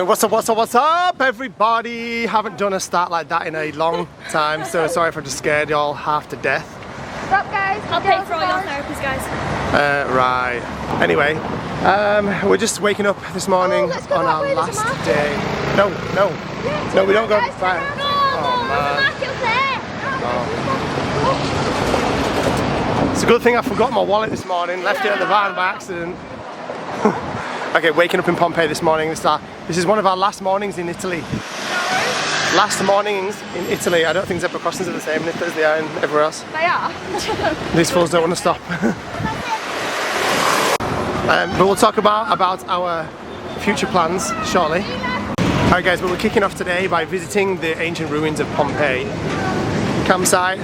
What's up, everybody? Haven't done a start like that in a long time, so sorry if I just scared y'all half to death. What's up, guys? I'll pay for all your therapies, guys. Right. Anyway, we're just waking up this morning on our last day. No, we don't go. Right. It's a good thing I forgot my wallet this morning. Left it at the van by accident. Okay, waking up in Pompeii this morning. This is one of our last mornings in Italy. Last mornings in Italy. I don't think zebra crossings are the same as they are in everywhere else. They are. These fools don't want to stop. But we'll talk about our future plans shortly. Alright guys, but we're kicking off today by visiting the ancient ruins of Pompeii. Campsite.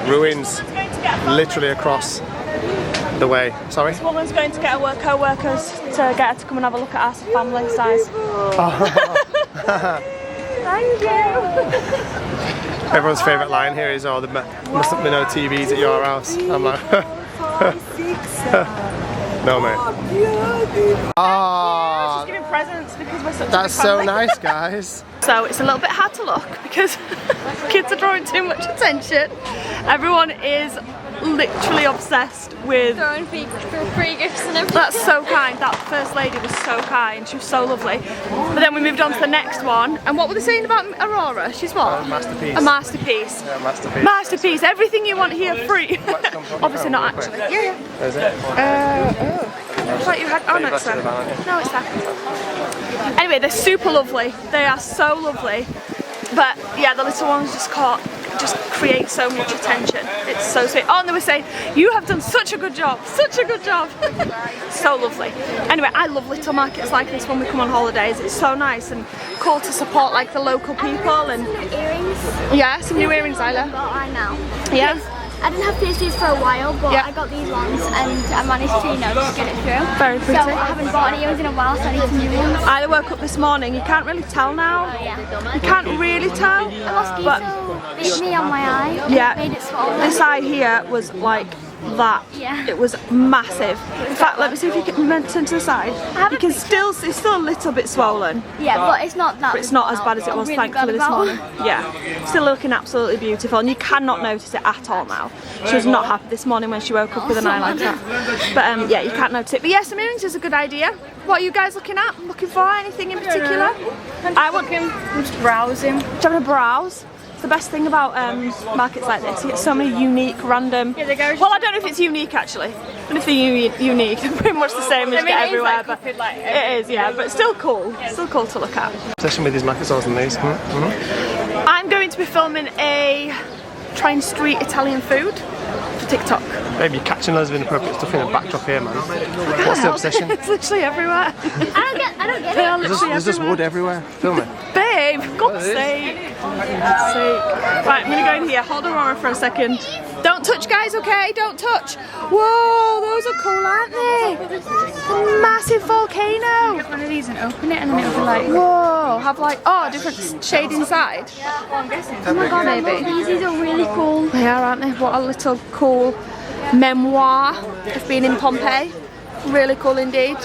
Ruins literally across the way. Sorry? This woman's going to get her co-workers to get her to come and have a look at our family size. Thank you. Everyone's favourite line here is, oh, there must be no TVs at your house. I'm like, no mate. Ah, She's giving presents because we're such that's a big so family. nice, guys. So it's a little bit hard to look because kids are drawing too much attention. Everyone is literally obsessed with Throwing free gifts and everything. That's so kind. That first lady was so kind. She was so lovely. But then we moved on to the next one. And what were they saying about Aurora? She's what? A masterpiece. A masterpiece. Yeah, masterpiece. Masterpiece. Everything you want here free. Obviously not actually. Yeah. Is it? I thought you had. Oh no, it's there. No, it's there. Anyway, they're super lovely. They are so lovely. But yeah, the little ones just create so much attention. It's so sweet. Oh, and they were saying, you have done such a good job, such a good job. So lovely. Anyway, I love little markets like this when we come on holidays. It's so nice and cool to support like the local people and Earrings. yeah, some new earrings, Isla. I know. Yeah. I didn't have piercings for a while, but Yeah. I got these ones and I managed to, just get it through. Very pretty. So I haven't bought any earrings in a while, so I need some new ones. I woke up this morning. You can't really tell now. Oh, yeah. You can't really tell. But Mosquito bit me on my eye. yeah, Made it swollen. this eye here was like that. Yeah. It was massive. In fact, let me see if you can turn to the side. You can still, it's still a little bit swollen. Yeah, but it's not that. But it's not as bad as it was, Really thankfully, glad this about. morning. Yeah, still looking absolutely beautiful, and you cannot notice it at all now. She was not happy this morning when she woke up with an eye like that. But yeah, you can't notice it. But yeah, some earrings is a good idea. What are you guys looking at? Looking for anything in particular? I want him just browsing. Just having a browse. The best thing about markets like this, you get so many unique, random. Yeah, well, I don't know if it's unique actually. I don't know if they're unique. They're pretty much the same as you get everywhere, but it is, yeah. But still cool. Yeah. Still cool to look at. Obsession with these macassars and these. I'm going to be filming a trying street Italian food for TikTok. Baby, you're catching loads of inappropriate stuff in the backdrop here, man. What's the obsession? It's literally everywhere. I don't get They are it. literally There's just wood everywhere. Film it. Babe, for God's sake. God's sake. Right, I'm gonna go in here. Hold Aurora for a second. Don't touch, guys, okay? Don't touch. Whoa, those are cool, aren't they? A massive volcano. One of these and open it and then it'll be like. Whoa, have like, oh, different shade inside. I'm guessing. Oh my god, Maybe. these are really cool. They are, aren't they? What a little cool memoir of being in Pompeii. Really cool indeed.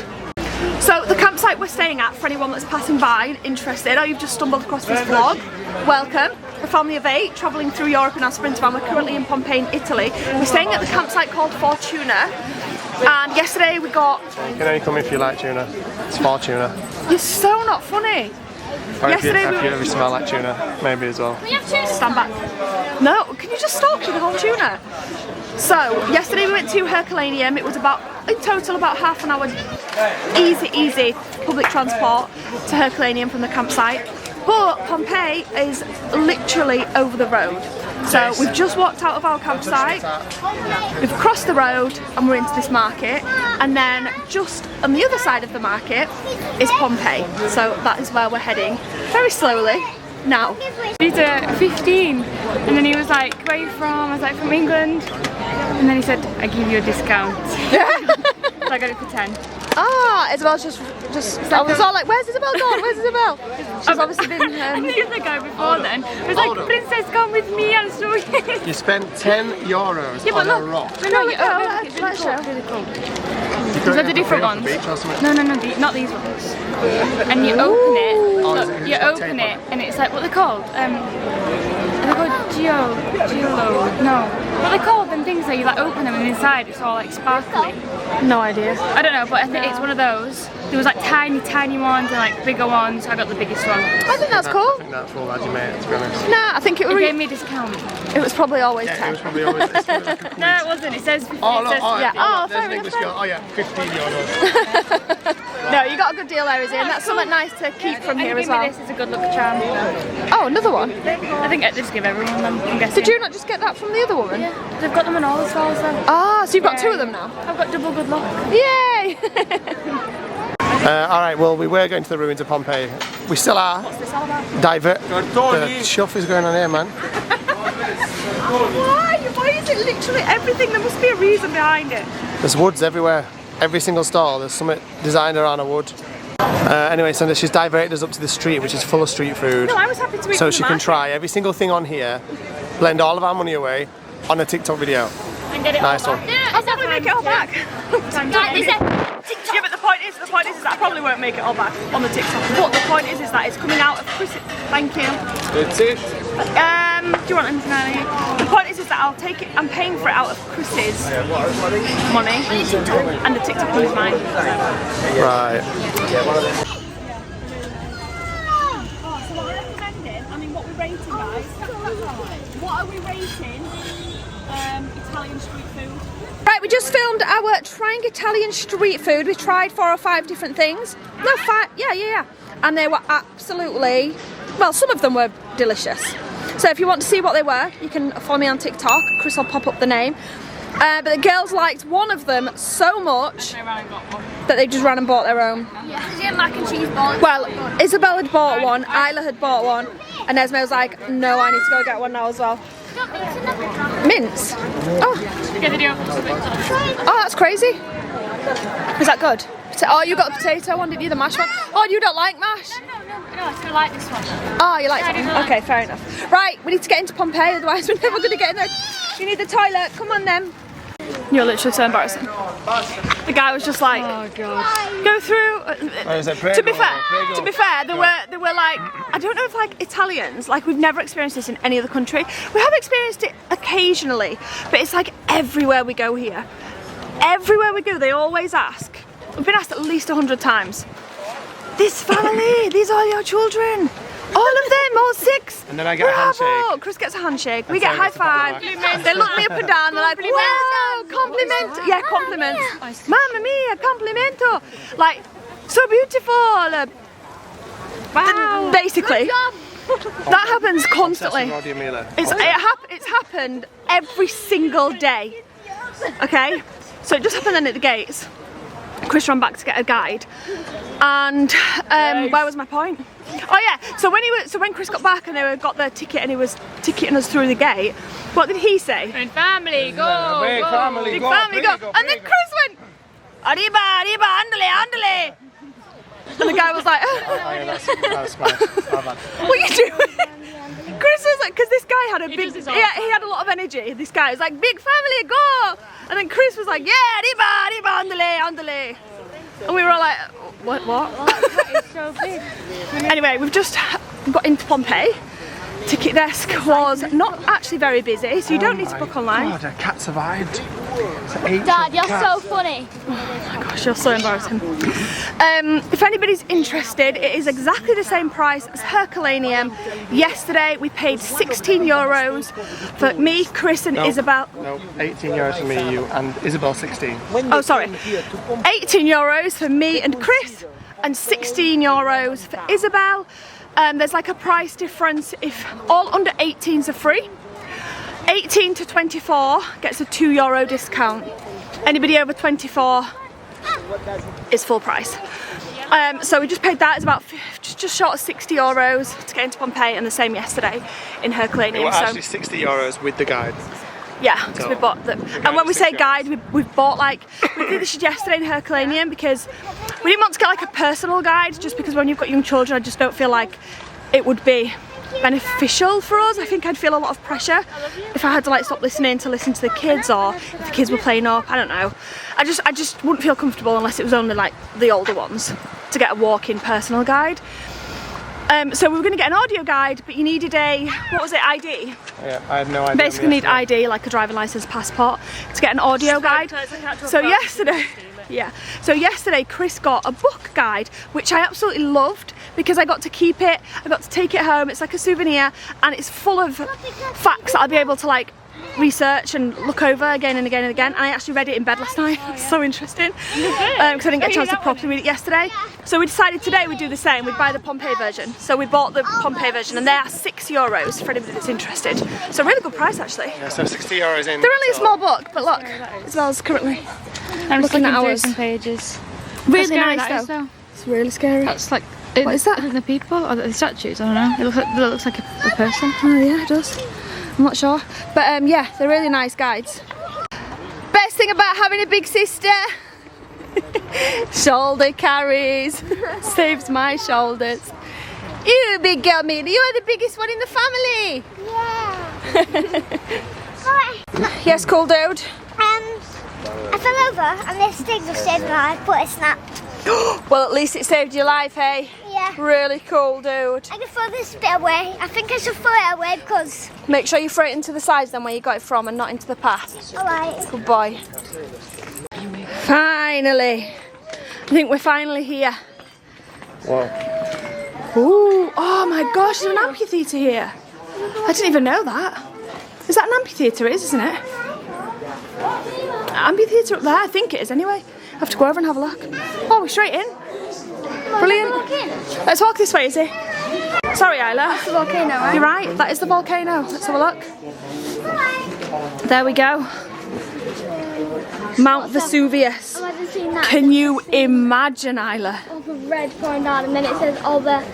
So the campsite we're staying at, for anyone that's passing by and interested, or you've just stumbled across this vlog, welcome. We're a family of 8 travelling through Europe in our Sprinter van. We're currently in Pompeii in Italy. We're staying at the campsite called Fortuna, and yesterday we got... You can only come if you like tuna. It's for tuna. You're so not funny. Or if you Yesterday ever smell like tuna, maybe as well. We have two. Stand back. No, can you just stop with the whole tuna? So, yesterday we went to Herculaneum. It was about, in total, about half an hour easy public transport to Herculaneum from the campsite. But Pompeii is literally over the road. So we've just walked out of our campsite, we've crossed the road and we're into this market, and then just on the other side of the market is Pompeii. So that is where we're heading, very slowly now. He's 15 and then he was like, where are you from? I was like, from England. And then he said, I give you a discount. So I got it for 10. Ah, Isabel's just I was all like, where's Isabel gone? Where's Isabel? She's obviously been... I think it's the guy before then. It was like, Princess, come with me, I'll show you. You spent €10 on a rock. No, look, let's show. it's really cool. These are the different ones. No, not these ones. And you open it. Look, you open it, and it's like what they're called. They're called Geolo. No, what they called them things that you like open them and inside it's all like sparkly. No idea. I don't know, but I think it's one of those. There was like tiny ones and like bigger ones. So I got the biggest one. I think that's cool. I think that's all that you made, to be honest. Nah, I think it It was. gave me a discount. It was probably always Yeah, 10. it was probably always. It's probably like a No, it wasn't. It says. Oh, it no, says yeah. Oh, there's fair an English enough. girl. Oh, yeah, 15 euros. No, you got a good deal there, Izzy, and that's something nice to keep from here and as give me well. this as a good luck charm. Oh, another one. I think I just give everyone them. I'm guessing. Did you not just get that from the other woman? Yeah, they've got them on all the stalls though. Ah, so you've got two of them now? I've got double good luck. Yay! Alright, well, we were going to the ruins of Pompeii. We still are. What's this all about? The chuff is going on here, man. Why is it literally everything? There must be a reason behind it. There's woods everywhere. Every single stall, there's something designed around a wood. Anyway, so she's diverted us up to the street, which is full of street food. No, I was happy to eat So from she the can market. try every single thing on here, blend all of our money away on a TikTok video. And get it Nice all one. back. I'll probably make it all back. Yeah, but the point is that I probably won't make it all back on the TikTok. But the point is that it's coming out of Chris. Thank you. That's it. Do you want anything out of you? The point is that I'll take it. I'm paying for it out of Chris's money, and the TikTok one is mine. Right. What we're rating, guys? What are we rating? Italian street food. Right, we just filmed our trying Italian street food. We tried 4 or 5 different things. No, 5. Yeah. And they were absolutely, well, some of them were delicious. So if you want to see what they were, you can follow me on TikTok. Chris will pop up the name. But the girls liked one of them so much that they just ran and bought their own. Yeah, she had mac and cheese balls. Well, Isabel had bought one, Isla had bought one, and Esme was like, no, I need to go get one now as well. Mince? Oh, Get the deal. oh, that's crazy. Is that good? Oh, you got a potato one, didn't you? The mash one? Oh, you don't like mash? No, I still like this one. Oh, you like I do it? like Okay, fair enough. Right, we need to get into Pompeii, otherwise we're never going to get in there. You need the toilet, come on then. You're literally so embarrassing. The guy was just like, oh god, go through. To be fair, there were like, I don't know if like Italians, like we've never experienced this in any other country. We have experienced it occasionally, but it's like everywhere we go here. Everywhere we go, they always ask. We've been asked at least 100 times. This family, these are your children. All of them, all 6. And then I get a handshake. Chris gets a handshake. We Sam get high gets a five. compliment. They look me up and down. They're like, wow, compliment. Yeah, compliments. Mamma mia, complimento. Like, so beautiful. Wow. Basically, that happens constantly. It's happened every single day. Okay, so it just happened then at the gates. Chris ran back to get a guide, and where was my point? Oh yeah, so when Chris got back and they got their ticket and he was ticketing us through the gate, what did he say? And family, go, Big go. family, Big go, family, go. prego, And then prego. Chris went, arriba, arriba, andale, andale. And the guy was like, That's fine. what are you doing? Chris was like, because this guy had a big, does this all he had a lot of energy. This guy was like, big family, go. And then Chris was like, yeah, arriba, arriba, andale, andale. And we were all like, what? That is so big. Anyway, we've just got into Pompeii. Ticket desk was not actually very busy, so you don't need to book online. God, a cat survived. Dad, you're so funny. Gosh, you're so embarrassing. If anybody's interested, it is exactly the same price as Herculaneum. Yesterday we paid €16 for me, Chris and Isabel. No, 18 euros for me, you, and Isabel 16. Oh, sorry. €18 for me and Chris, and €16 for Isabel. There's like a price difference if all under 18s are free. 18 to 24 gets a €2 discount. Anybody over 24 is full price. So we just paid that. It's about just short of €60 to get into Pompeii, and the same yesterday in Herculaneum. It was So actually 60 euros with the guide. yeah, because we bought them. And when we say guide, we've bought like, we did this yesterday in Herculaneum because we didn't want to get like a personal guide, just because when you've got young children, I just don't feel like it would be beneficial for us. I think I'd feel a lot of pressure if I had to like stop listening to listen to the kids, or if the kids were playing up. I don't know. I just wouldn't feel comfortable unless it was only like the older ones to get a walk-in personal guide. So we were going to get an audio guide, but you needed a, what was it, ID? Yeah, I had no idea. Basically need ID, like a driving license, passport, to get an audio guide. So yesterday, so yesterday Chris got a book guide, which I absolutely loved because I got to keep it, I got to take it home. It's like a souvenir and it's full of facts that I'll be able to like research and look over again and again and again. And I actually read it in bed last night. It's so interesting because I didn't get a chance to properly read it yesterday. So we decided today we'd do the same. We'd buy the Pompeii version. So we bought the Pompeii version and they are €6 for anybody that's interested. So really good price actually. Yeah, so €60 in. They're only a small book, but look, Isabel's currently I'm looking at ours. some pages. Really nice though. It's really scary. That's like. What is that? The people or the statues? I don't know. It looks like a person. Oh yeah, it does. I'm not sure. But yeah, they're really nice guides. Best thing about having a big sister, shoulder carries, saves my shoulders. You big girl, Mina, you are the biggest one in the family. Yeah. Yes, cool dude. I fell over and this thing just saved my life, but it snapped. Well, at least it saved your life, hey? Yeah. Really cool, dude. I can throw this bit away. I think I should throw it away because... Make sure you throw it into the sides then where you got it from and not into the path. Alright. Good boy. Finally. I think we're finally here. Wow. Ooh, oh my gosh, there's an amphitheatre here. I didn't even know that. Is that an amphitheatre? It is, isn't it? Amphitheatre up there? I think it is anyway. I have to go over and have a look. Oh, we're straight in. Brilliant. Let's walk this way, Izzy. Sorry, Isla. That's the volcano, right? You're right, that is the volcano. Let's have a look. There we go. Mount Vesuvius. I've never seen that. Can you imagine, Isla? All the red pouring down and then it says all the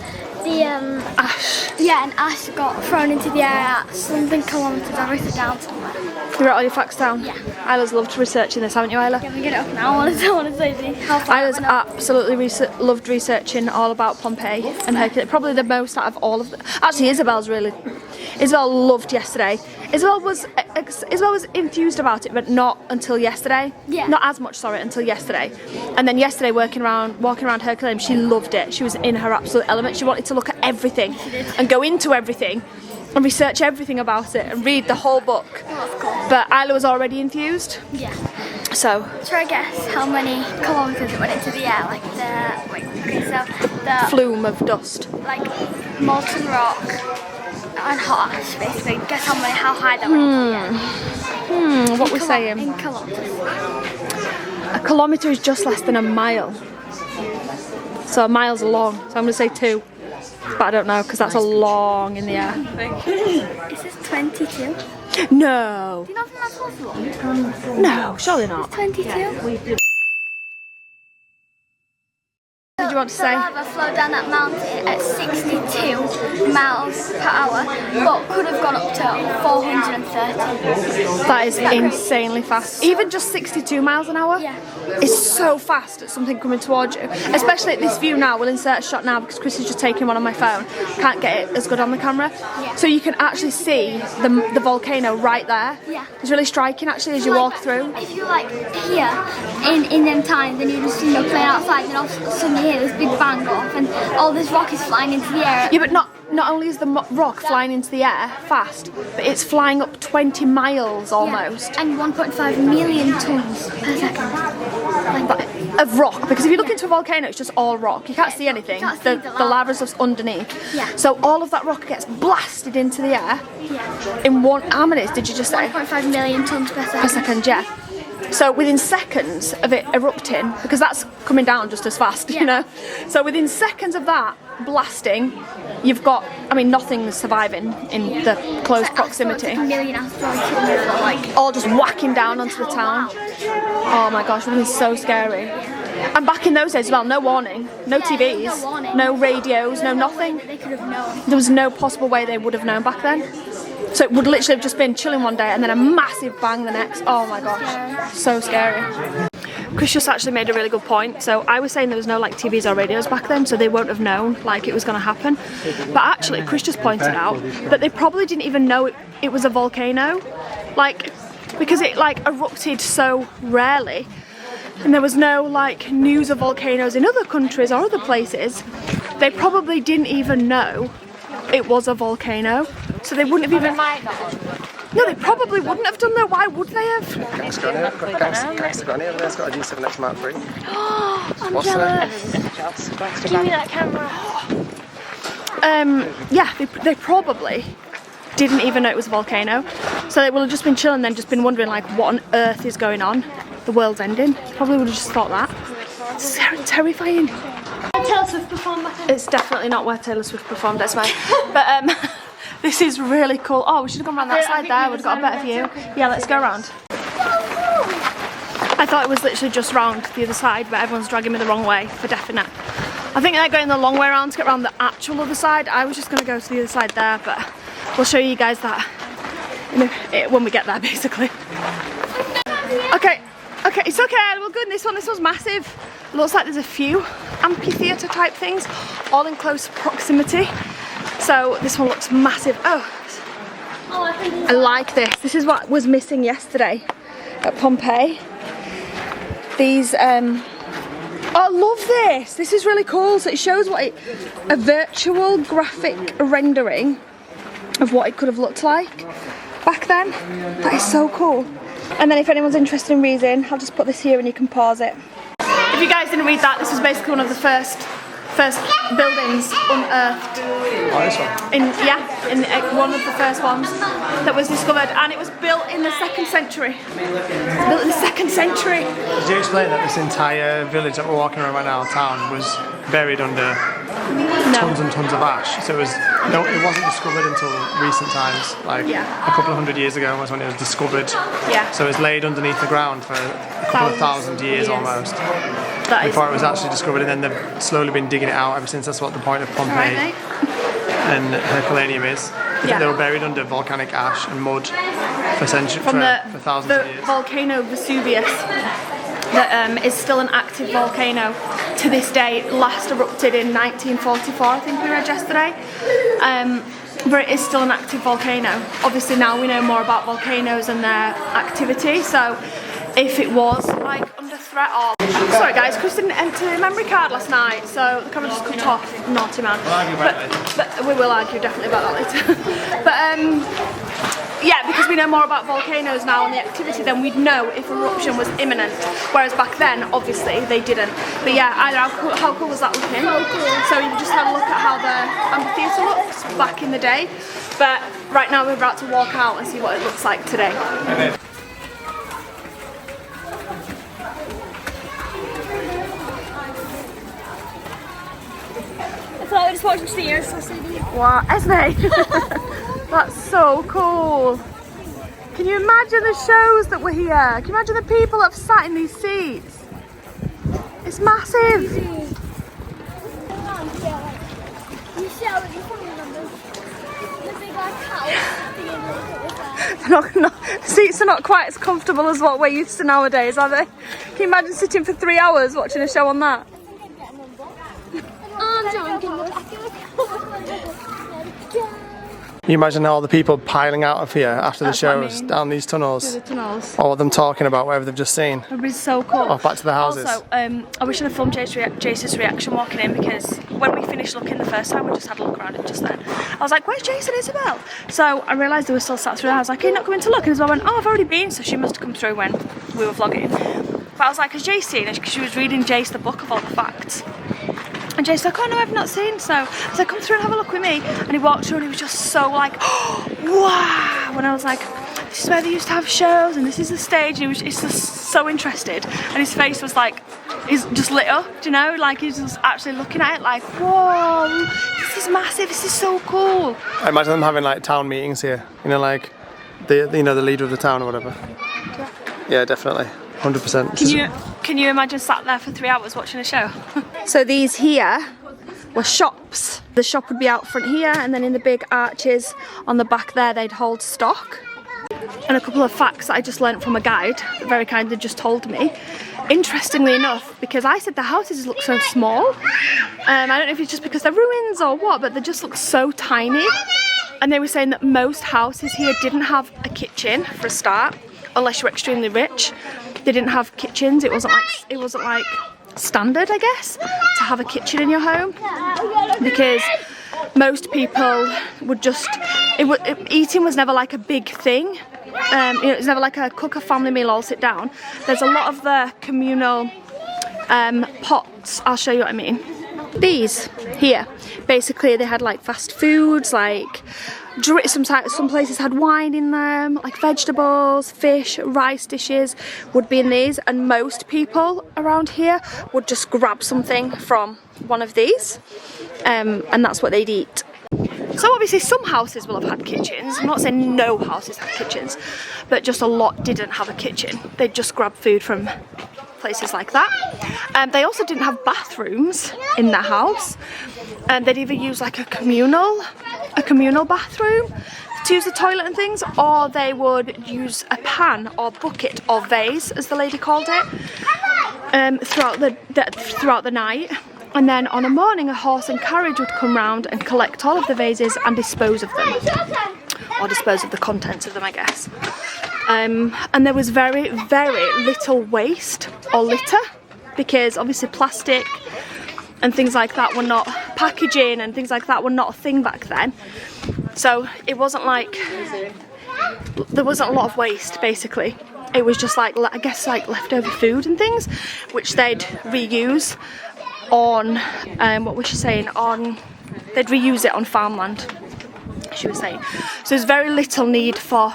Ash. yeah, and ash got thrown into the air at something kilometres. I wrote it down somewhere. You wrote all your facts down? Yeah. Isla's loved researching this, haven't you, Isla? Can we get it up now? I want to say how far Isla's it went up. absolutely loved researching all about Pompeii and Hercules. Probably the most out of all of them. Actually, Isabel loved yesterday. Isabel was enthused about it, but not until yesterday. Yeah. Not as much, sorry, until yesterday. And then yesterday, walking around Herculaneum, she loved it. She was in her absolute element. She wanted to look at everything and go into everything and research everything about it and read the whole book. Oh, of course. But Isla was already enthused. Yeah. So Try to guess how many kilometres it went into the air, like the flume of dust. like molten rock and hot ash, basically. Guess how high that went into the air. What we're saying? In kilometres. A kilometre is just less than a mile. So a mile's long. So I'm going to say 2. But I don't know because that's a long in the air. It says 22. No. Do you not think that's possible? No, surely not. 22? What did you want to The say? lava flowed down that mountain at 62 miles per hour, but could have gone up to 430. That is insanely fast. Even just 62 miles an hour Yeah. is so fast at something coming towards you. Especially at this view now. We'll insert a shot now because Chris is just taking one on my phone. Can't get it as good on the camera. Yeah. So you can actually see the volcano right there. Yeah. It's really striking actually as you walk through. If you're like here in them times, then you just playing outside, and all of a sudden you hear this big bang off, and all this rock is flying into the air. Yeah, but not only is the rock flying into the air fast, but it's flying up 20 miles almost. Yeah. And 1.5 million tons per second. Like, Of rock, because if you look into a volcano, it's just all rock. You can't see anything. You can't see The the lava's just underneath. Yeah. So all of that rock gets blasted into the air yeah. in how many did you just say? 1.5 million tons per second. Per second, yeah. So within seconds of it erupting, because that's coming down just as fast, Yeah. you know. So within seconds of that blasting, you've got, nothing's surviving in the close proximity. Like a million asteroids hitting the floor, like. All just whacking down onto the town. Oh my gosh, it would have been so scary. And back in those days as well, no warning, no TVs, no warning. no radios, no nothing. They could have known. There was no possible way they would have known back then. So it would literally have just been chilling one day and then a massive bang the next. Oh my gosh, so scary. Chris just actually made a really good point. So I was saying there was no like TVs or radios back then, so they won't have known like it was going to happen. But actually, Chris just pointed out that they probably didn't even know it was a volcano, like because it like erupted so rarely, and there was no like news of volcanoes in other countries or other places. They probably didn't even know it was a volcano, so they wouldn't have even. No, they probably wouldn't have done that. Why would they have? Gangster Granny over there. It's got a G7X Mark III. I'm What's jealous. Give me that camera. Yeah, they probably didn't even know it was a volcano. So they would have just been chilling, then just been wondering like what on earth is going on. The world's ending. Probably would have just thought that. It's terrifying. Taylor Swift performed. It's definitely not where Taylor Swift performed, that's mine. But this is really cool. Oh, we should have gone around that side there. We've got a better view. Yeah, let's go around. I thought it was literally just round the other side, but everyone's dragging me the wrong way for definite. I think they're going the long way around to get around the actual other side. I was just going to go to the other side there, but we'll show you guys that when we get there, basically. Okay, it's okay. We're good. This one's massive. Looks like there's a few amphitheatre type things, all in close proximity. So this one looks massive. Oh, I like this. This is what was missing yesterday at Pompeii. These, oh, I love this. This is really cool. So it shows a virtual graphic rendering of what it could have looked like back then. That is so cool. And then if anyone's interested in reading, I'll just put this here and you can pause it. If you guys didn't read that, this was basically one of the first buildings unearthed. Oh, this one? In one of the first ones that was discovered, and it was built in the 2nd century. Built in the 2nd century. Did you explain that this entire village that we're walking around right now, town, was buried under tons and tons of ash? So it wasn't discovered until recent times, like a couple of hundred years ago was when it was discovered. Yeah. So it was laid underneath the ground for a couple of thousand years almost. Before it was actually discovered, and then they've slowly been digging it out ever since. That's what the point of Pompeii and Herculaneum is. They were buried under volcanic ash and mud for thousands of years. Volcano Vesuvius that is still an active volcano to this day. Last erupted in 1944, I think we read yesterday. But it is still an active volcano. Obviously now we know more about volcanoes and their activity, so if it was like under threat or... Sorry guys, Chris didn't enter a memory card last night, so the camera just cut off. Naughty man. But we will argue definitely about that later. But yeah, because we know more about volcanoes now and the activity, then we'd know if eruption was imminent. Whereas back then, obviously, they didn't. But yeah, how cool was that looking? So you just had a look at how the amphitheatre looks back in the day. But right now we're about to walk out and see what it looks like today. I just watched the air society. Wow, Esme! That's so cool. Can you imagine the shows that were here? Can you imagine the people that have sat in these seats? It's massive. The seats are not quite as comfortable as what we're used to nowadays, are they? Can you imagine sitting for 3 hours watching a show on that? Can you imagine all the people piling out of here after the shows down these tunnels? Through the tunnels. All of them talking about whatever they've just seen. It would be so cool. Off back to the houses. Also, I wish I'd have filmed Jason's reaction walking in, because when we finished looking the first time, we just had a look around it just then. I was like, where's Jason, Isabel? So I realised they were still sat through there. I was like, are you not coming to look? And Isabel went, oh, I've already been. So she must have come through when we were vlogging. But I was like, has Jace seen it? Because she was reading Jace the book of all the facts. And Jace's like, oh no, I've not seen. So I was like, come through and have a look with me. And he walked through and he was just so like, oh, wow. When I was like, this is where they used to have shows and this is the stage. And he's just so interested. And his face was like, he's just lit up, do you know? Like he's just actually looking at it like, whoa, this is massive, this is so cool. I imagine them having like town meetings here. You know, like the leader of the town or whatever. Yeah, definitely. 100%. Can you imagine sat there for 3 hours watching a show? So these here were shops. The shop would be out front here, and then in the big arches on the back there they'd hold stock. and a couple of facts that I just learnt from a guide that very kindly just told me. Interestingly enough, because I said the houses look so small, I don't know if it's just because they're ruins or what, but they just look so tiny. And they were saying that most houses here didn't have a kitchen for a start, unless you were extremely rich. They didn't have kitchens. It wasn't like standard, I guess, to have a kitchen in your home, because most people would just eating was never like a big thing. It was never like a cook a family meal, all sit down. There's a lot of the communal pots. I'll show you what I mean. These here, basically they had like fast foods, like some places had wine in them, like vegetables, fish, rice dishes would be in these, and most people around here would just grab something from one of these, and that's what they'd eat. So obviously some houses will have had kitchens. I'm not saying no houses had kitchens, but just a lot didn't have a kitchen. They'd just grab food from places like that. They also didn't have bathrooms in their house, and they'd either use like a communal bathroom to use the toilet and things, or they would use a pan or bucket or vase, as the lady called it, throughout the night. And then on a morning, a horse and carriage would come round and collect all of the vases and dispose of them, or dispose of the contents of them, I guess. And there was very, very little waste or litter, because obviously plastic and things like that were not, packaging and things like that were not a thing back then. So it wasn't like, there wasn't a lot of waste, basically. It was just like, I guess, like leftover food and things, which they'd reuse on, what was she saying, they'd reuse it on farmland, she was saying. So there's very little need for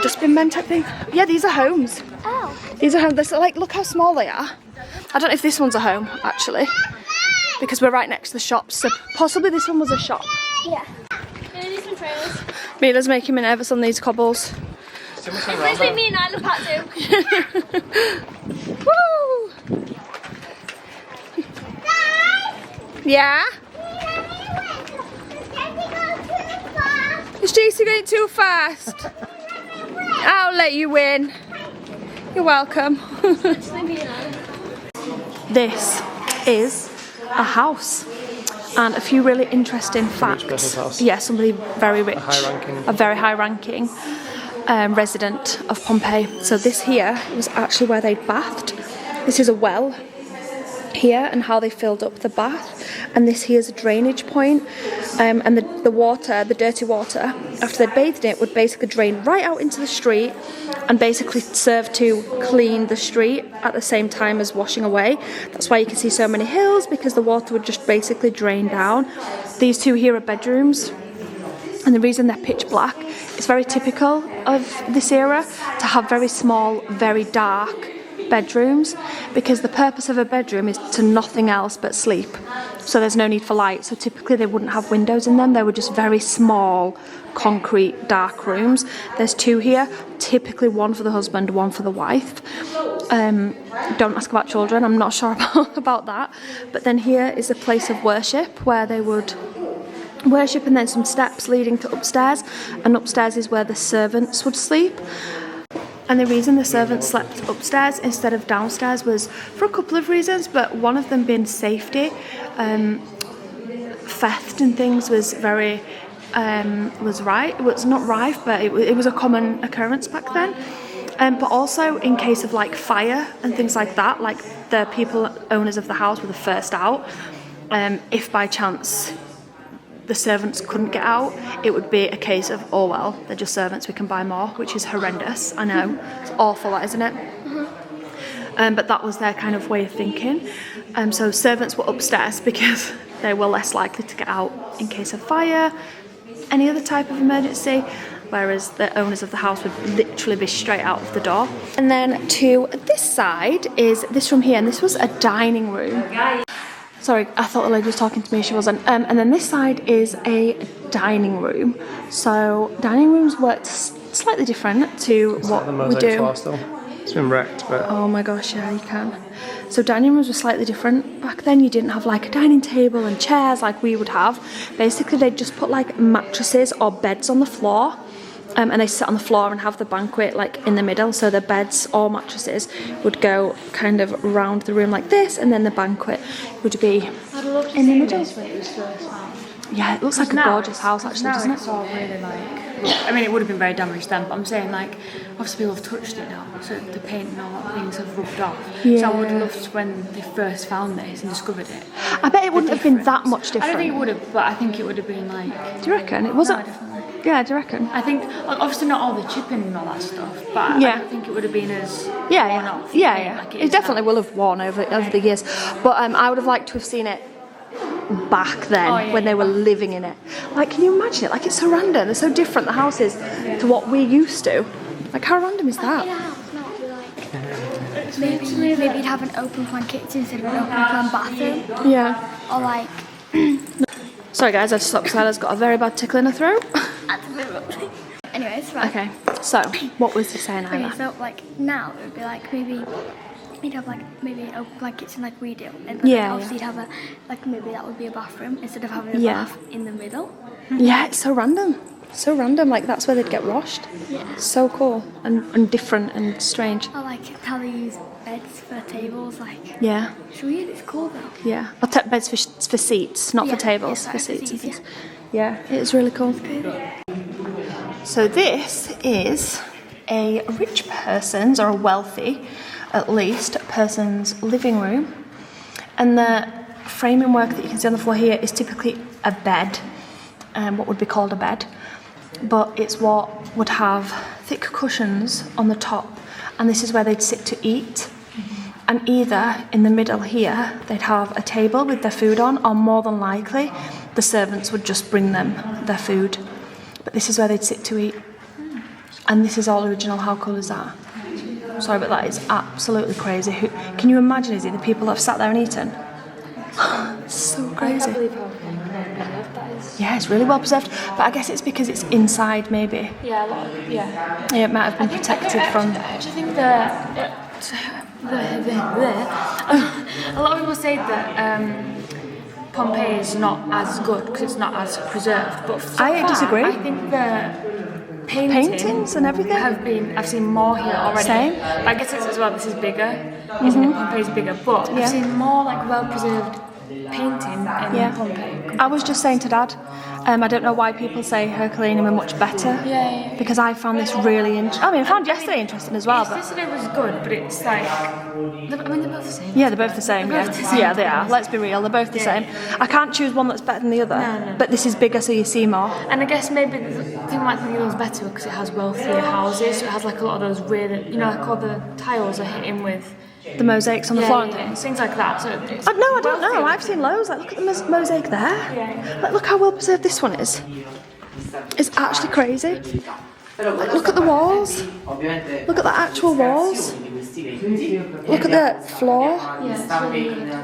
dustbin men type thing. Yeah, these are homes. Oh. These are homes. Like, look how small they are. I don't know if this one's a home, actually, because we're right next to the shops, so possibly this one was a shop. Yeah. Maybe some trailers. Mila's making me nervous on these cobbles. Especially me and Isla Pat too. Woo! Yeah? Is JC going too fast? I'll let you win. You're welcome. This is a house, and a few really interesting facts. Rich person's house. Yeah, somebody very rich. High-ranking. A very high-ranking resident of Pompeii. So this here was actually where they bathed. This is a well here, and how they filled up the bath, and this here is a drainage point, and the water, the dirty water, after they'd bathed in it, would basically drain right out into the street and basically serve to clean the street at the same time as washing away. That's why you can see so many hills, because the water would just basically drain down. These two here are bedrooms, and the reason they're pitch black, it's very typical of this era to have very small, very dark bedrooms, because the purpose of a bedroom is to nothing else but sleep, so there's no need for light. So typically they wouldn't have windows in them, they were just very small concrete dark rooms. There's two here, typically one for the husband, one for the wife. Don't ask about children, I'm not sure about that. But then here is a place of worship where they would worship, and then some steps leading to upstairs, and upstairs is where the servants would sleep. And the reason the servants slept upstairs instead of downstairs was for a couple of reasons, but one of them being safety. Theft and things was very, it was not rife, but it was a common occurrence back then. But also in case of like fire and things like that, like the people, owners of the house were the first out. If by chance the servants couldn't get out, it would be a case of, oh well, they're just servants, we can buy more, which is horrendous. I know, it's awful, that, isn't it? But that was their kind of way of thinking. So servants were upstairs because they were less likely to get out in case of fire, any other type of emergency, whereas the owners of the house would literally be straight out of the door. And then to this side is this room here, and this was a dining room. Sorry, I thought the lady was talking to me, she wasn't. And then this side is a dining room. So dining rooms worked slightly different to what we do. It's been wrecked, but... Oh my gosh, yeah, you can. So dining rooms were slightly different. Back then you didn't have like a dining table and chairs like we would have. Basically they'd just put like mattresses or beds on the floor, and they sit on the floor and have the banquet like in the middle, so the beds or mattresses would go kind of round the room like this, and then the banquet would be in the middle. Yeah, it looks like a gorgeous house actually, doesn't it? It's all really like, I mean, it would have been very damaged then, but I'm saying like, obviously people have touched it now, so the paint and all that things have rubbed off. Yeah. So I would have loved when they first found this and discovered it. I bet it wouldn't have been that much different. I don't think it would have, but I think it would have been like. Do you reckon? It wasn't. No, definitely. Yeah, do you reckon? I think obviously not all the chipping and all that stuff, but Yeah. I don't think it would have been as worn Yeah, off. yeah. Like It definitely will have worn over the years, but I would have liked to have seen it back then when they were living in it. Like, can you imagine it? Like, it's so random. They're so different, the houses, to what we're used to. Like, how random is In a that? house, not be like maybe you'd have an open plan kitchen instead of an open plan bathroom, Yeah. or like. Sorry guys, I just stopped because Isla's got a very bad tickle in her throat. Anyways, right. Okay, so what was he saying, Okay, Isla? so like now it would be like maybe you'd have like maybe an open plan kitchen like we do, and Yeah, obviously you'd have a like maybe that would be a bathroom instead of having a Yeah. bath in the middle. Yeah, it's so random. So random, like that's where they'd get washed. Yeah. So cool and different and strange. Or like how they use beds for tables, like Yeah, it's weird. It's cool though. yeah. Or beds for seats, not for Yeah, tables, yeah, for sorry, seats and for seats, things. Yeah, it's really cool. So this is a rich person's, or a wealthy, at least, person's living room. And the framing work that you can see on the floor here is typically a bed, what would be called a bed. But it's what would have thick cushions on the top, and this is where they'd sit to eat. And either in the middle here, they'd have a table with their food on, or more than likely, the servants would just bring them their food. But this is where they'd sit to eat. And this is all original. How cool is that? Sorry, but that is absolutely crazy. Can you imagine, Izzy, the people that have sat there and eaten? So crazy. Yeah, it's really well preserved. But I guess it's because it's inside, maybe. Yeah, a lot of, Yeah, it might have been protected from. I actually think that a lot of people say that Pompeii is not as good because it's not as preserved. But so I far, disagree. I think the Paintings and everything? I've seen more here already. Same. But I guess it's as well. This is bigger, isn't it? Pompeii's bigger, but Yeah. I've seen more like well preserved painting in Pompeii. I was just saying to Dad, I don't know why people say Herculaneum are much better. Yeah. Because I found this really interesting. I mean, I found yesterday interesting as well. But Yesterday was good, but it's like they're both the same. yeah, they're both the same. They're Yeah, both the same. yeah, they are. Let's be real, they're both the same. I can't choose one that's better than the other. No. But this is bigger, so you see more. And I guess maybe the thing might think it was better because it has wealthier houses. So it has like a lot of those really, like all the tiles are hitting with The mosaics on the floor and things. things like that. So it's Oh, no, I don't know. wealthier. I've seen loads. Like, look at the mosaic there. Like, look how well preserved this one is. It's actually crazy. Like, look at the walls. Look at the actual walls. Look at the floor.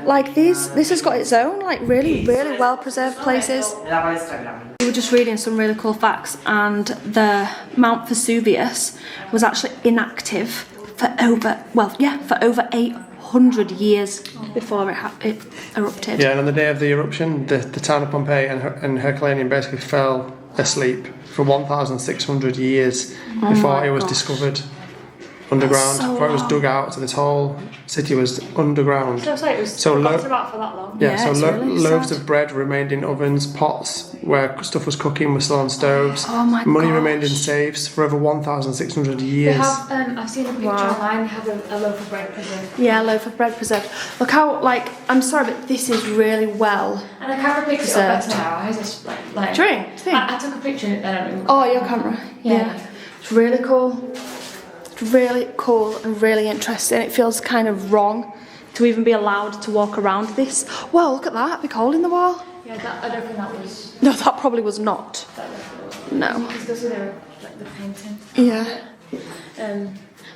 Like this has got its own, like really, really well preserved places. We were just reading some really cool facts, and the Mount Vesuvius was actually inactive for over 800 years before it erupted. Yeah, and on the day of the eruption, the town of Pompeii and Herculaneum basically fell asleep for 1,600 years before it was discovered underground. That's so Before it was long. dug out, so this whole city was underground. So it was So forgotten about for that long. Yeah, so it's really loaves sad. of bread remained in ovens, pots where stuff was cooking were still on stoves. Oh my Money gosh. remained in safes for over 1,600 They years. have, I've seen a picture online, they have a loaf of bread preserved. Yeah, loaf of bread preserved. Look how, like, I'm sorry, but this is really well. And I can't pick it up Preserved. better now. I just like Drink. I took a picture. Oh, your camera. Yeah. It's really cool. It's really cool and really interesting. It feels kind of wrong to even be allowed to walk around this. Well, look at that big hole in the wall. Yeah, I don't think that was. No, that probably was not. No. Because those are like the painting. Yeah.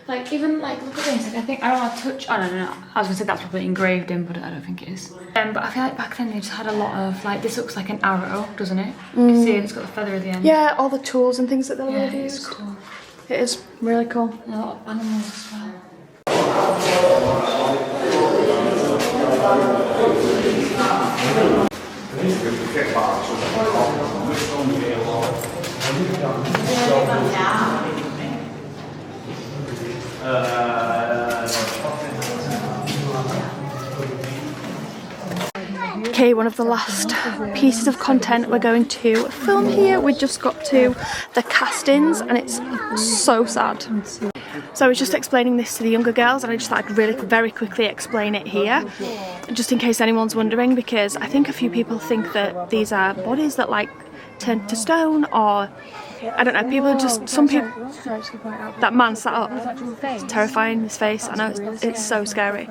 Like even like look at this. Like I think I don't want to touch. Oh no. I was gonna say that's probably engraved in, but I don't think it is. But I feel like back then they just had a lot of like this looks like an arrow, doesn't it? You can see it's got the feather at the end. Yeah, all the tools and things that they would Yeah, have it's used. cool. It is really cool. And a lot of animals as well. Okay, one of the last pieces of content we're going to film here. We just got to the castings and it's so sad. So I was just explaining this to the younger girls and I just thought I'd really very quickly explain it here, just in case anyone's wondering, because I think a few people think that these are bodies that like turn to stone, or I don't know, people just, some people, that man sat up, it's terrifying, his face, I know, it's so scary.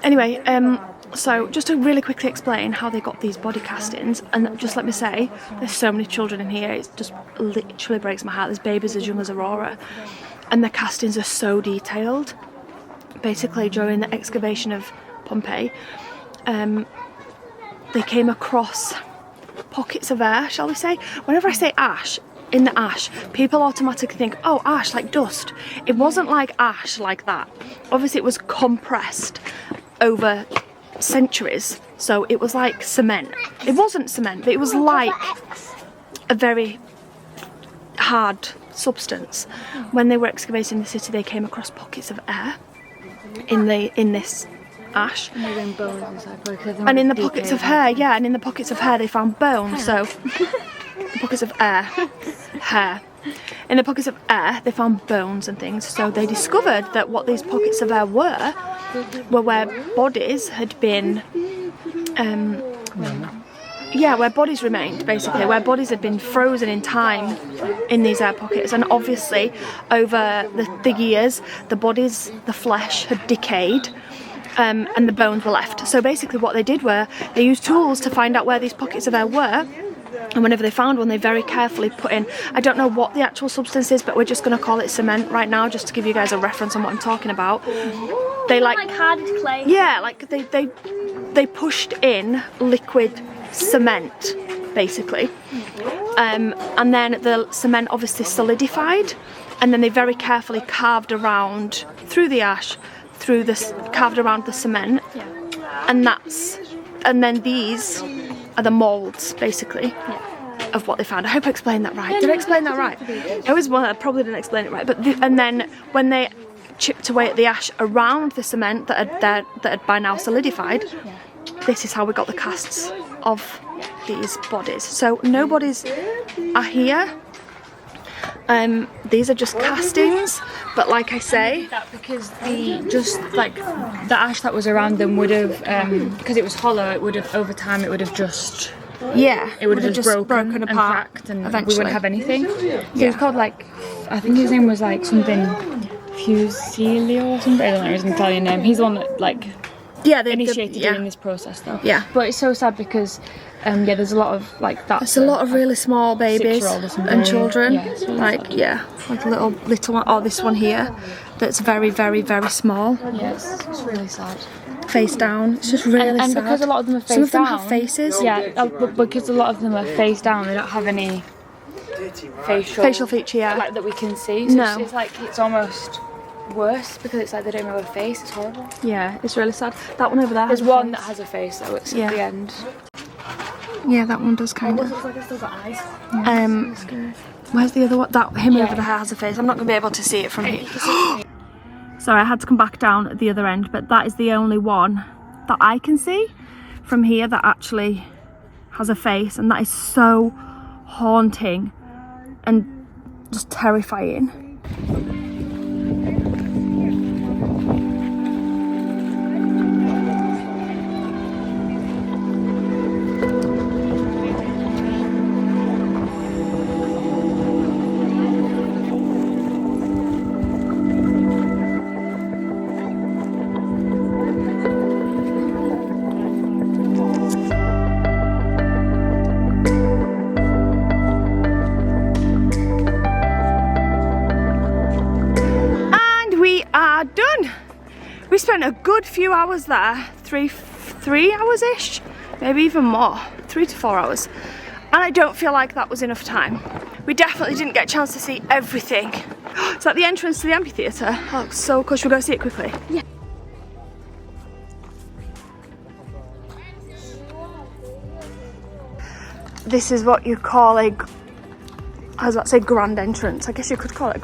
Anyway, so just to really quickly explain how they got these body castings, and just let me say, there's so many children in here, it just literally breaks my heart. There's babies as young as Aurora, and the castings are so detailed. Basically, during the excavation of Pompeii, they came across pockets of air, shall we say. Whenever I say ash, in the ash, people automatically think, oh, ash, like dust. It wasn't like ash like that. Obviously, it was compressed over centuries, so it was like cement. It wasn't cement, but it was like a very hard substance. When they were excavating the city, they came across pockets of air in this ash, and in the pockets of hair, yeah, and in the pockets of hair they found bones. So the pockets of hair. In the pockets of air they found bones and things, so they discovered that what these pockets of air were where bodies had been where bodies remained, basically, where bodies had been frozen in time in these air pockets. And obviously over the years the bodies, the flesh had decayed, and the bones were left. So basically what they did were they used tools to find out where these pockets of air were, and whenever they found one they very carefully put in, I don't know what the actual substance is, but we're just going to call it cement right now, just to give you guys a reference on what I'm talking about. They like hardened clay. Yeah, like they pushed in liquid cement, basically, and then the cement obviously solidified, and then they very carefully carved around through the ash, carved around the cement, and then these are the moulds, basically, of what they found. I hope I explained that right. Did I explain that right? I probably didn't explain it right, but and then when they chipped away at the ash around the cement that had by now solidified, this is how we got the casts of these bodies. So no bodies are here. These are just castings, but like I say, That because the ash that was around them would have, because it was hollow, it would have over time it would have just broken apart and cracked, and eventually. we wouldn't have anything. So it was called like, I think his name was like something Fusilio or something. I don't know his Italian name. He's the one that like initiated doing this process though. Yeah. But it's so sad because there's a lot of like that. There's a lot of really small babies and children, Yeah, it's really like a little one, or this one here, that's very, very, very small. Yes, it's really sad. Face down. It's just really And sad. because a lot of them are face Some of them down, have faces. Yeah, but because a lot of them are face down, they don't have any Facial feature, yeah. like that we can see. So No. it's like it's almost worse because it's like they don't have a face. It's horrible. Yeah, it's really sad. That one over there. There's has a one face. that has a face though. It's Yeah. at the end. Yeah, that one does kind of. Looks like it's still got eyes. Where's the other one? That him over there has a face. I'm not gonna be able to see it from here. Sorry, I had to come back down at the other end, but that is the only one that I can see from here that actually has a face, and that is so haunting and just terrifying. Done. We spent a good few hours there, three hours-ish, maybe even more, 3 to 4 hours, and I don't feel like that was enough time. We definitely didn't get a chance to see everything. Is that the entrance to the amphitheatre? Oh, looks so cool. Should we go see it quickly? Yeah. this is what you call a, I was about to say grand entrance. I guess you could call it a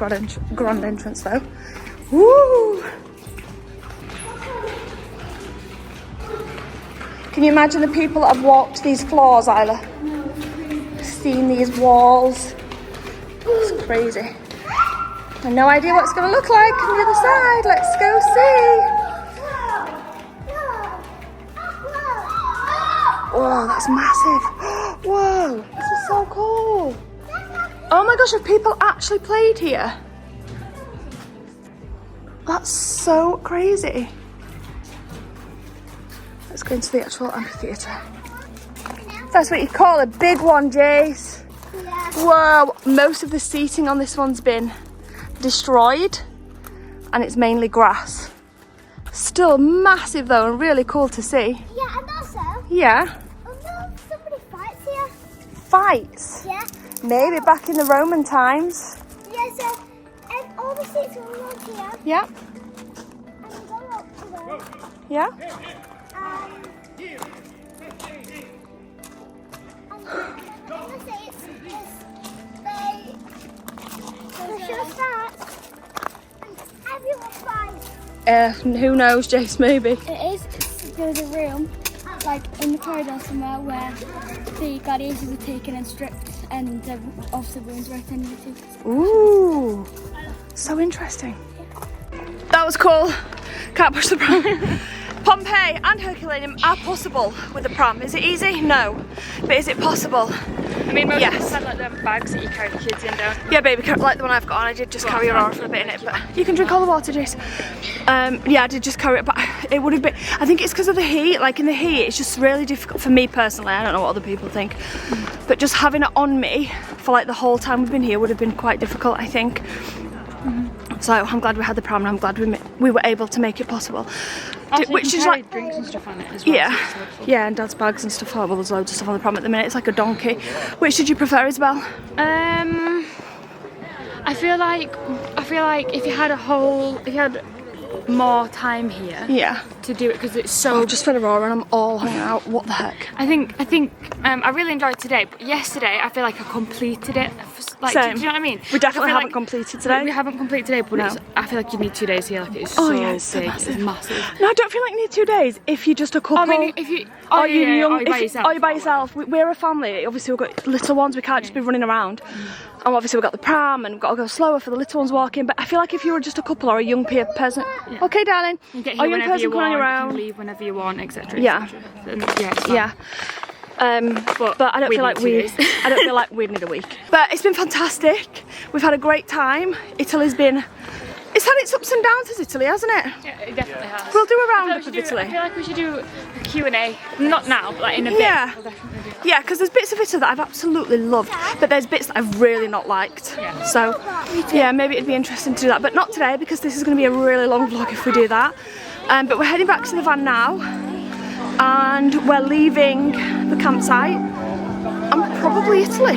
grand entrance though. Woo! Can you imagine the people that have walked these floors, Isla? Seen these walls. It's crazy. I have no idea what it's going to look like on the other side. Let's go see. Whoa, that's massive. Whoa, this is so cool. Oh my gosh, have people actually played here? That's so crazy. Let's go into the actual amphitheatre. That's what you call a big one, Jace. Yeah. Whoa, most of the seating on this one's been destroyed and it's mainly grass. Still massive though and really cool to see. Yeah, and also, Yeah. somebody fights here. Fights? Yeah. Maybe back in the Roman times. Yeah, so all the seats are around here. Yeah. And we go up to them. Yeah. Who knows, Jace, maybe. It is. There's a room, like in the corridor somewhere, where the gladiators were taken and stripped, and the officer wounds were attended to. Ooh, so interesting. That was cool. Can't push the pram. Pompeii and Herculaneum are possible with the pram. Is it easy? No. But is it possible? I mean, most Yes. of us had like them bags that you carry the kids in, don't you? Yeah, baby, like the one I've got on. I did just carry Aurora for a bit in it, but you can drink all the water, Jace. Yeah, I did just carry it, but it would have been, I think it's because of the heat. Like in the heat, it's just really difficult for me personally. I don't know what other people think, but just having it on me for like the whole time we've been here would have been quite difficult, I think. So I'm glad we had the pram and I'm glad we were able to make it possible. Which is like drinks and stuff on it as well. yeah, so it's helpful. yeah, and Dad's bags and stuff. Well, there's loads of stuff on the pram at the minute. It's like a donkey. Which did you prefer, Isabel? I feel like if you had more time here Yeah. to do it, because it's so. Oh, just for Aurora and I'm all hung out. What the heck? I really enjoyed today, but yesterday I feel like I completed it. Like, Same. do you know what I mean? We definitely I feel haven't like completed today. We haven't completed today, but I feel like you need 2 days here. Like it's Oh, so yeah, it's so big, massive. it's massive. No, I don't feel like you need 2 days if you're just a couple. I mean, if you, Or you're young, or you're by yourself. or you're by yourself. We're a family. Obviously, we've got little ones. We can't just be running around. And obviously, we've got the pram, and we've got to go slower for the little ones walking. But I feel like if you were just a couple or a young person, okay, darling, You get or here a young whenever person you coming want, around, you can leave whenever you want, etc. Yeah. And, yeah, it's fine. yeah. But I don't we feel like need 2 days. I don't feel like we'd need a week. But it's been fantastic. We've had a great time. Italy's been. It's had its ups and downs as Italy, hasn't it? Yeah, it definitely has. We'll do a I roundup feel of like Italy. I feel like we should do a Q&A. Not now, but like in a bit. Yeah. We'll definitely do that. Yeah, because there's bits of Italy that I've absolutely loved, but there's bits that I've really not liked. Yeah. So, yeah, maybe it'd be interesting to do that, but not today because this is going to be a really long vlog if we do that. But we're heading back to the van now, and we're leaving the campsite and probably Italy.